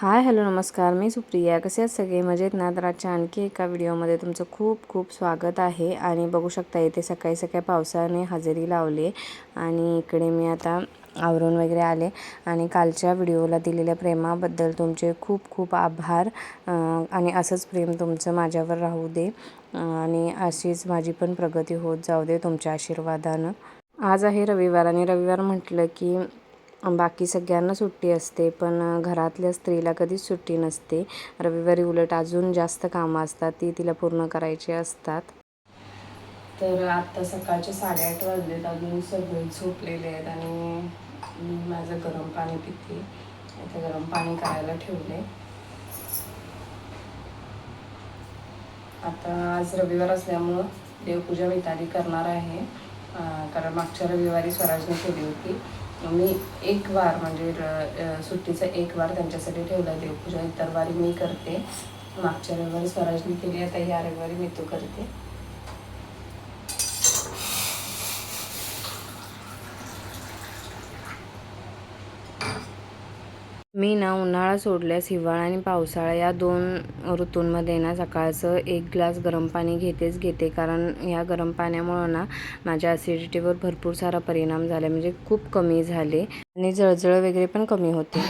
Hi hello नमस्कार, मी सुप्रिया. कसे आहेत सगळे? मजेत ना? तर आजच्या आणखी एका व्हिडिओमध्ये तुमचं खूप खूप स्वागत आहे. आणि बघू शकता इथे सकाळी सकाळी पावसाने हजेरी लावली आणि इकडे मी आता आवरून वगैरे आले. आणि कालच्या व्हिडिओला दिलेल्या प्रेमाबद्दल तुमचे खूप खूप आभार. आणि असंच प्रेम तुमचं माझ्यावर राहू दे आणि अशीच माझी पण प्रगती होत जाऊ दे तुमच्या आशीर्वादानं. आज आहे रविवार आणि रविवार म्हटलं की बाकी सगळ्यांना सुट्टी असते, पण घरातल्या स्त्रीला कधीच सुट्टी नसते. रविवारी उलट अजून जास्त कामं असतात, ती तिला पूर्ण करायची असतात. तर आत्ता सकाळचे 8:30 वाजलेत, अजून सगळे झोपलेले आहेत आणि मी माझं गरम पाणी पिते. इथे गरम पाणी करायला ठेवले. आता आज रविवार असल्यामुळं देवपूजा मिताली करणार आहे, कारण मागच्या रविवारी स्वराजने केली होती. मी एक वार म्हणजे सुट्टीचा एक वार त्यांच्यासाठी ठेवला देवपूजा. इतर वारी मी करते. मागच्या रविवारी स्वराजने केली, आता या रविवारी मी तो करते. मी ना उन्हाळा सोडल्यास हिवाळा आणि पावसाळा या 2 ऋतूंमध्ये ना सकाळचं 1 ग्लास गरम पाणी घेते, कारण ह्या गरम पाण्यामुळं ना माझ्या ॲसिडिटीवर भरपूर सारा परिणाम झाला, म्हणजे खूप कमी झाले आणि जळजळ वगैरे पण कमी होते.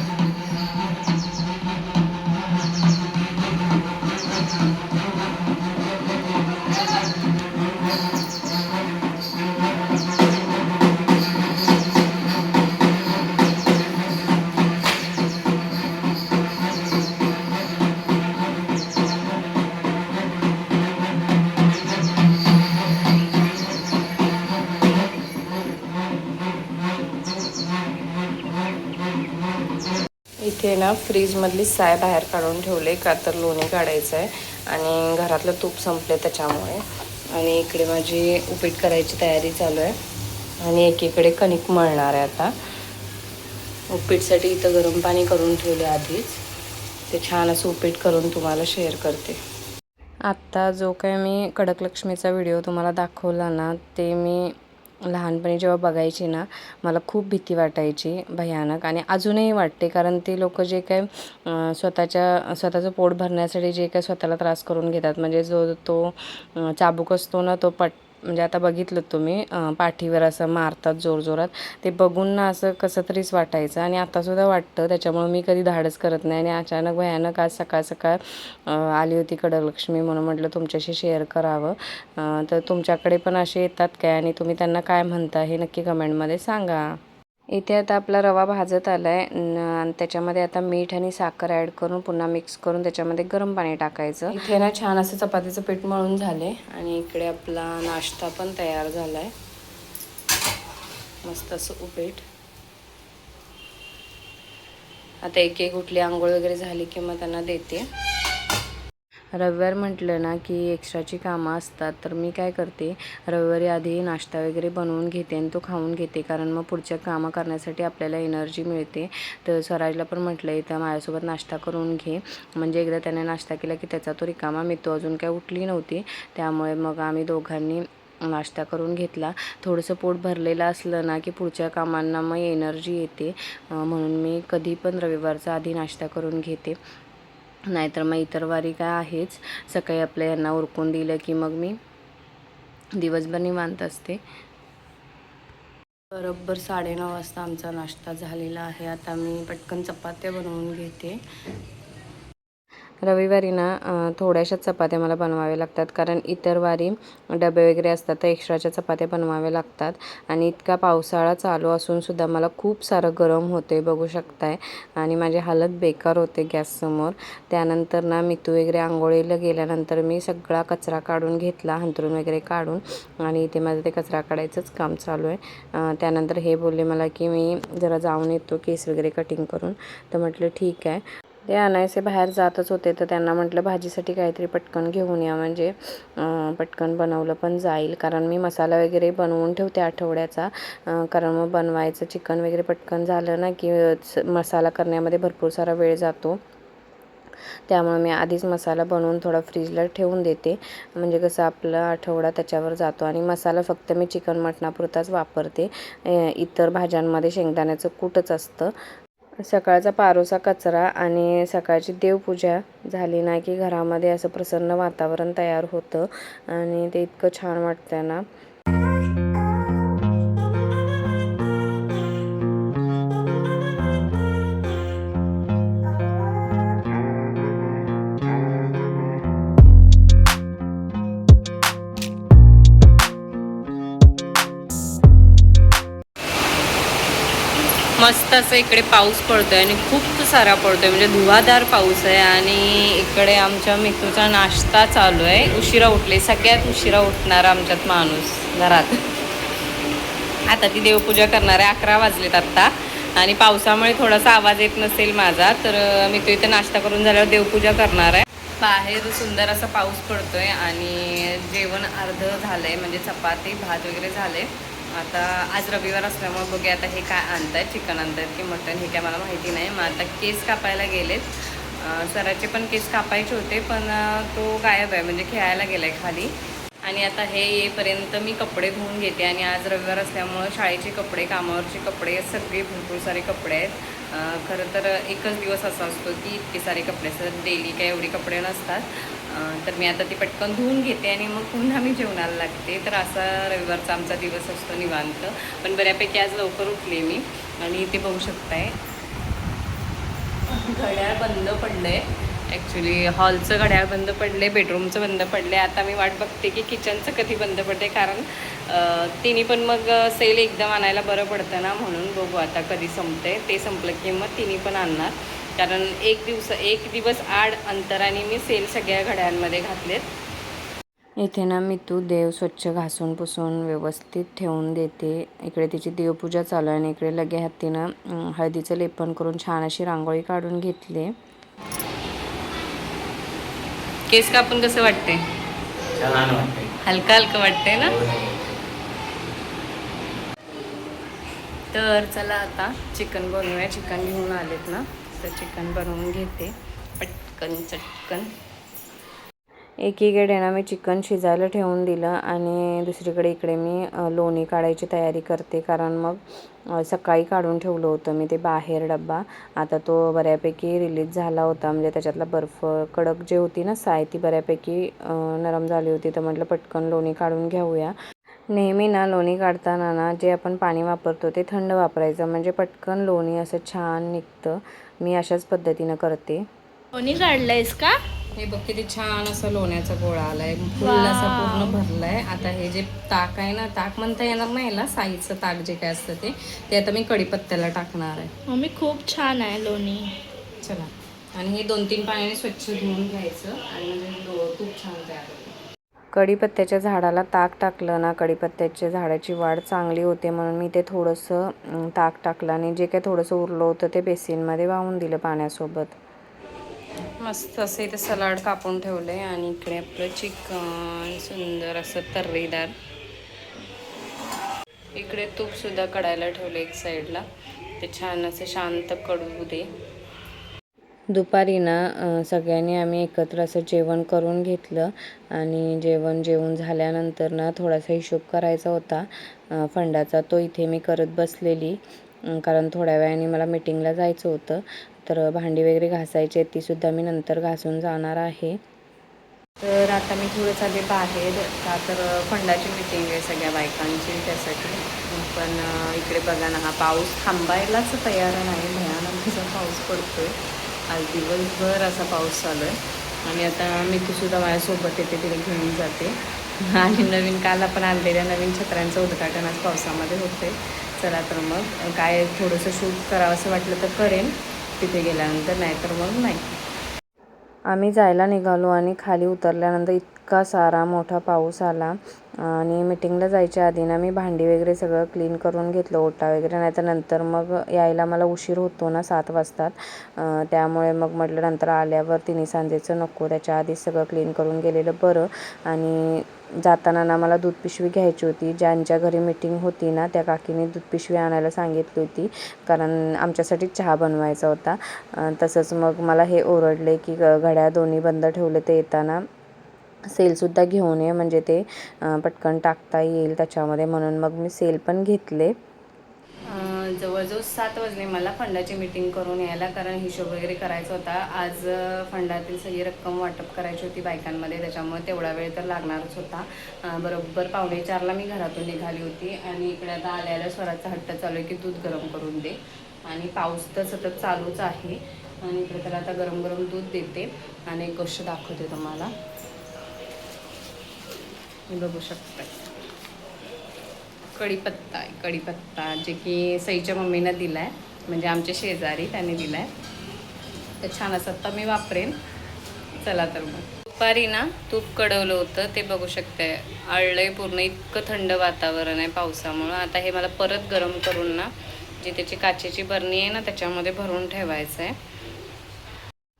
इथे ना फ्रीजमधली साय बाहेर काढून ठेवले, का तर लोणी काढायचं आहे आणि घरातलं तूप संपले त्याच्यामुळे. आणि इकडे माझी उपीट करायची तयारी चालू आहे आणि एकीकडे कणिक मळणार आहे. आता उपीटसाठी इथं गरम पाणी करून ठेवले आधीच. ते छान असं उपीट करून तुम्हाला शेअर करते. आत्ता जो काय मी कडकलक्ष्मीचा व्हिडिओ तुम्हाला दाखवला ना, ते मी लहानपणी जेव्हा बघायची ना, मला खूप भीती वाटायची भयानक, आणि अजूनही वाटते. कारण ते लोक जे काय स्वतःचं पोट भरण्यासाठी जे काय स्वतःला त्रास करून घेतात, म्हणजे जो तो चाबूक असतो ना, तो म्हणजे आता बघितलं तुम्ही पाठीवर असं मारतात जोरजोरात, ते बघून ना असं कसं तरीच वाटायचं आणि आत्तासुद्धा वाटतं. त्याच्यामुळे मी कधी धाडस करत नाही. आणि अचानक भयानक आज सकाळ सकाळ आली होती कडकलक्ष्मी, म्हणून म्हटलं तुमच्याशी शेअर करावं. तर तुमच्याकडे पण असे येतात काय आणि तुम्ही त्यांना काय म्हणता हे नक्की कमेंटमध्ये सांगा. इथे आता आपला रवा भाजत आला आहे आणि त्याच्यामध्ये आता मीठ आणि साखर ॲड करून पुन्हा मिक्स करून त्याच्यामध्ये गरम पाणी टाकायचं. इथे ना छान असं चपातीचं पीठ मळून झाले आणि इकडे आपला नाश्ता पण तयार झाला आहे, मस्त असं उपीट. आता एक एक उठली, आंघोळ वगैरे झाली की मग त्यांना देते. रविवार म्हटलं ना की एक्स्ट्राची कामं असतात, तर मी काय करते, रविवारी आधी नाश्ता वगैरे बनवून घेते आणि तो खाऊन घेते, कारण मग पुढच्या कामं करण्यासाठी आपल्याला एनर्जी मिळते. तर स्वराजला पण म्हटलं इथं माझ्यासोबत नाश्ता करून घे, म्हणजे एकदा त्याने नाश्ता केला की त्याचा तो रिकामा. मी तो अजून काय उठली नव्हती, त्यामुळे मग आम्ही दोघांनी नाश्ता करून घेतला. थोडंसं पोट भरलेलं असलं ना की पुढच्या कामांना मग एनर्जी येते, म्हणून मी कधी पण रविवारचा आधी नाश्ता करून घेते. नाहीतर मग इतर वारी काय आहेच, सकाळी आपल्या यांना उरकून दिलं की मग मी दिवसभर निवांत असते. बरोबर 9:30 वाजता आमचा नाश्ता झालेला आहे. आता मी पटकन चपात्या बनवून घेते. रविवारी ना थोड्याशा चपात्या मला बनवाव्या लागतात, कारण इतर वारी डबे वगैरे असतात तर एक्स्ट्राच्या चपात्या बनवाव्या लागतात. आणि इतका पावसाळा चालू असूनसुद्धा मला खूप सारं गरम होते, बघू शकताय. आणि माझी हालत बेकार होते गॅससमोर. त्यानंतर ना मितू वगैरे आंघोळीला गेल्यानंतर मी सगळा कचरा काढून घेतला, अंथरूण वगैरे काढून. आणि इथे माझं ते कचरा काढायचंच काम चालू आहे. त्यानंतर हे बोलले मला की मी जरा जाऊन येतो केस वगैरे कटिंग करून. तर म्हटलं ठीक आहे. ते आणायचे बाहेर जातच होते, तर त्यांना म्हटलं भाजीसाठी काहीतरी पटकन घेऊन या, म्हणजे पटकन बनवलं पण जाईल. कारण मी मसाला वगैरे बनवून ठेवते आठवड्याचा, कारण मग बनवायचं चिकन वगैरे पटकन झालं ना की मसाला करण्यामध्ये भरपूर सारा वेळ जातो. त्यामुळे मी आधीच मसाला बनवून थोडा फ्रीजला ठेवून देते, म्हणजे कसं आपला आठवडा त्याच्यावर जातो. आणि मसाला फक्त मी चिकन मटणापुरताच वापरते, इतर भाज्यांमध्ये शेंगदाण्याचं कूटच असतं. सकाळचा पारोसा कचरा आणि सकाळची देवपूजा झाली ना की घरामध्ये असं प्रसन्न वातावरण तयार होतं आणि ते इतकं छान वाटतं ना. मस्त असं इकडे पाऊस पडतोय आणि खूप सारा पडतोय, म्हणजे धुवाधार पाऊस आहे. आणि इकडे आमच्या मितूचा नाश्ता चालू आहे. उशिरा उठले, सगळ्यात उशिरा उठणारा आमच्यात माणूस घरात. आता ती देवपूजा करणार आहे. 11 वाजलेत आत्ता आणि पावसामुळे थोडासा आवाज येत नसेल माझा, तर मी तो इथे नाश्ता करून झाल्यावर देवपूजा करणार आहे. बाहेर सुंदर असा पाऊस पडतोय आणि जेवण अर्ध झालंय, म्हणजे चपाती भात वगैरे झाले. आता आज रविवार असल्यामुळे बघूया आता हे काय आणतायत, चिकन आणतायत की मटन, हे काय मला माहिती नाही. मग आता केस कापायला गेलेत. सराचे पण केस कापायचे होते, पण तो गायब आहे, म्हणजे खेळायला गेलाय खाली. आणि आता हे येईपर्यंत मी कपडे धुवून घेते. आणि आज रविवार असल्यामुळं शाळेचे कपडे, कामावरचे कपडे, सगळे भरपूर सारे कपडे आहेत. खरं तर एकच दिवस असा असतो की इतके सारे कपडे असतात, डेली काही एवढे कपडे नसतात. तर मी आता ती पटकन धुवून घेते आणि मग पुन्हा मी जेवणाला लागते. तर असा रविवारचा आमचा दिवस असतो निवांत. पण बऱ्यापैकी आज लवकर उठले मी. आणि इथे बघू शकताय घड्याळ बंद पडलं आहे. ॲक्च्युली हॉलचं घड्याळ बंद पडले, बेडरूमचं बंद पडले. आता मी वाट बघते की किचनचं कधी बंद पडते, कारण तिन्ही पण मग सेल एकदम आणायला बरं पडतं ना, म्हणून बघू आता कधी संपते. ते संपलं की मग तिन्ही पण आणणार, कारण एक दिवस आड अंतराने मी सेल सगळ्या घड्याळांमध्ये घातलेत. इथे ना मी देव स्वच्छ घासून पुसून व्यवस्थित ठेवून देते. इकडे तिची देवपूजा चालू आहे आणि इकडे लगे हातीनं हळदीचं लेपन करून छान अशी रांगोळी काढून घेतली. केस कापून कसं वाटते? छान वाटते, हलका हलका वाटते ना. तर चला आता चिकन बनवूया. चिकन घेऊन आलेत ना, तर चिकन बनवून घेते पटकन चटकन. एकीकडे ना मी चिकन शिजायला ठेवून दिलं आणि दुसरीकडे इकडे मी लोणी काढायची तयारी करते, कारण मग सकाळी काढून ठेवलं होतं मी ते बाहेर डब्बा. आता तो बऱ्यापैकी रिलीज झाला होता, म्हणजे त्याच्यातला बर्फ कडक जे होती ना साय, ती बऱ्यापैकी नरम झाली होती. तर म्हटलं पटकन लोणी काढून घेऊया. नेहमी ना लोणी काढताना ना जे आपण पाणी वापरतो ते थंड वापरायचं, म्हणजे पटकन लोणी असं छान निघतं. मी अशाच पद्धतीनं करते. लोणी काढलंयस का? हे बघ किती छान असं लोण्याचा गोळा आलाय, फुल असा पूर्ण भरलाय. आता हे जे ताक आहे ना, ताक म्हणता येणार नाही याला, साईचं ताक जे काय असतं ते आता मी कढीपत्त्याला टाकणार आहे. मम्मी खूप छान आहे लोणी. चला, आणि हे 2-3 पाण्याने स्वच्छ धुवून घ्यायचं आणि म्हणजे तूप छान तयार होतं. कढीपत्त्याच्या झाडाला ताक टाकलं ना, कढीपत्त्याच्या झाडाची वाढ चांगली होते, म्हणून मी ते थोडंसं ताक टाकलं आणि जे काय थोडंसं उरलं होतं ते बेसिनमध्ये वाहून दिलं पाण्यासोबत. मस्त असं इथे सलाड कापून ठेवलंय आणि इकडे आपलं चिकन सुंदर असं तर्रीदार. इकडे तूप सुद्धा कढायला ठेवलं एक साईडला, ते छान असं शांत कडू दे. दुपारी ना सगळ्यांनी आम्ही एकत्र असं जेवण करून घेतलं आणि जेवून झाल्यानंतर ना थोडासा हिशोब करायचा होता फंडाचा, तो इथे मी करत बसलेली, कारण थोड्या वेळाने मला मीटिंगला जायचं होतं. तर भांडी वगैरे घासायची आहेत, तीसुद्धा मी नंतर घासून जाणार आहे. तर आता मी थोडं चालले बाहेर, का तर फंडाची मीटिंग आहे सगळ्या बायकांची, त्यासाठी. पण इकडे बघा ना, हा पाऊस थांबायलाच तयार नाही, भयानक असा पाऊस पडतोय. आज दिवसभर असा पाऊस चालू आहे. आणि आता मी सुद्धा माझ्यासोबत येते, तिला घेऊन जाते. आणि काल आपण आणलेल्या नवीन छत्र्यांचं उद्घाटन आज पावसामध्ये होते. चला तर मग काय थोडंसं शूट करावं असं वाटलं तर करेन तिथे गेल्यानंतर, नाहीतर मग नाही. आम्ही जायला निघालो आणि खाली उतरल्यानंतर इतका सारा मोठा पाऊस आला. आणि मीटिंगला जायच्या आधी ना मी भांडी वगैरे सगळं क्लीन करून घेतलं, ओटा वगैरे, नाही तर नंतर मग यायला मला उशीर होतो ना, 7 वाजतात. त्यामुळे मग म्हटलं नंतर आल्यावर तिन्ही सांजेचं नको, त्याच्या आधी सगळं क्लीन करून गेलेलं बरं. आणि जाताना ना मला दूध पिशवी घ्यायची होती. ज्यांच्या घरी मीटिंग होती ना त्या काकीने दूध पिशवी आणायला सांगितली होती, कारण आमच्यासाठी चहा बनवायचा होता. तसंच मग मला हे ओरडले की घड्याळ दोन्ही बंद ठेवले, ते येताना सेलसुद्धा घेऊन ये, म्हणजे ते पटकन टाकता येईल त्याच्यामध्ये, म्हणून मग मी सेल पण घेतले. जवळजवळ 7 वाजले मला फंडाची मीटिंग करून यायला, कारण हिशोब वगैरे करायचा होता. आज फंडातील सगळी रक्कम वाटप करायची होती बायकांमध्ये, त्याच्यामुळे तेवढा वेळ तर लागणारच होता. बरोबर 3:45ला मी घरातून निघाली होती आणि इकडे आता आल्याला स्वराचा हट्ट चालू आहे की दूध गरम करून दे, आणि पाऊस तर सतत चालूच आहे. आणि इकडे त्याला आता गरम गरम दूध देते आणि एक गोष्ट दाखवते तुम्हाला. हे बघू शकता, कढीपत्ता आहे, कढीपत्ता जे की सईच्या मम्मीनं दिला आहे, म्हणजे आमच्या शेजारी त्याने दिला आहे. तर छान असं तर मी वापरेन. चला तर मग दुपारी ना तूप कडवलं होतं, ते बघू शकते आळलंय पूर्ण, इतकं थंड वातावरण आहे पावसामुळं. आता हे मला परत गरम करून ना जी त्याची काचेची बरणी आहे ना त्याच्यामध्ये भरून ठेवायचं आहे.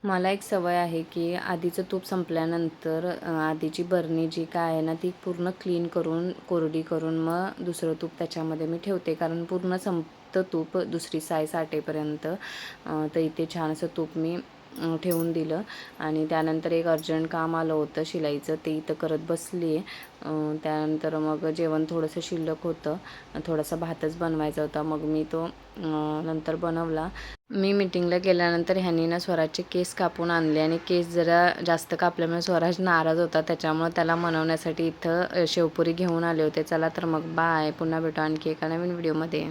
मला एक सवय आहे की आधीचं तूप संपल्यानंतर आधीची बरणी जी काय आहे ना ती पूर्ण क्लीन करून कोरडी करून मग दुसरं तूप त्याच्यामध्ये मी ठेवते, कारण पूर्ण संपतं तूप दुसरी साय साठेपर्यंत. तर इथे छान असं तूप मी ठेवून दिलं. आणि त्यानंतर एक अर्जंट काम आलं होतं शिलाईचं, ते इथं करत बसली आहे. त्यानंतर मग जेवण थोडंसं शिल्लक होतं, थोडासा भातच बनवायचा होता, मग मी तो नंतर बनवला. मी मीटिंगला गेल्यानंतर ह्यांनी ना स्वराजचे केस कापून आणले आणि केस जरा जास्त कापल्यामुळे स्वराज नाराज होता, त्याच्यामुळे त्याला मनवण्यासाठी इथं शेवपुरी घेऊन आले होते. चला तर मग बाय, पुन्हा भेटू आणखी एका नवीन व्हिडिओमध्ये.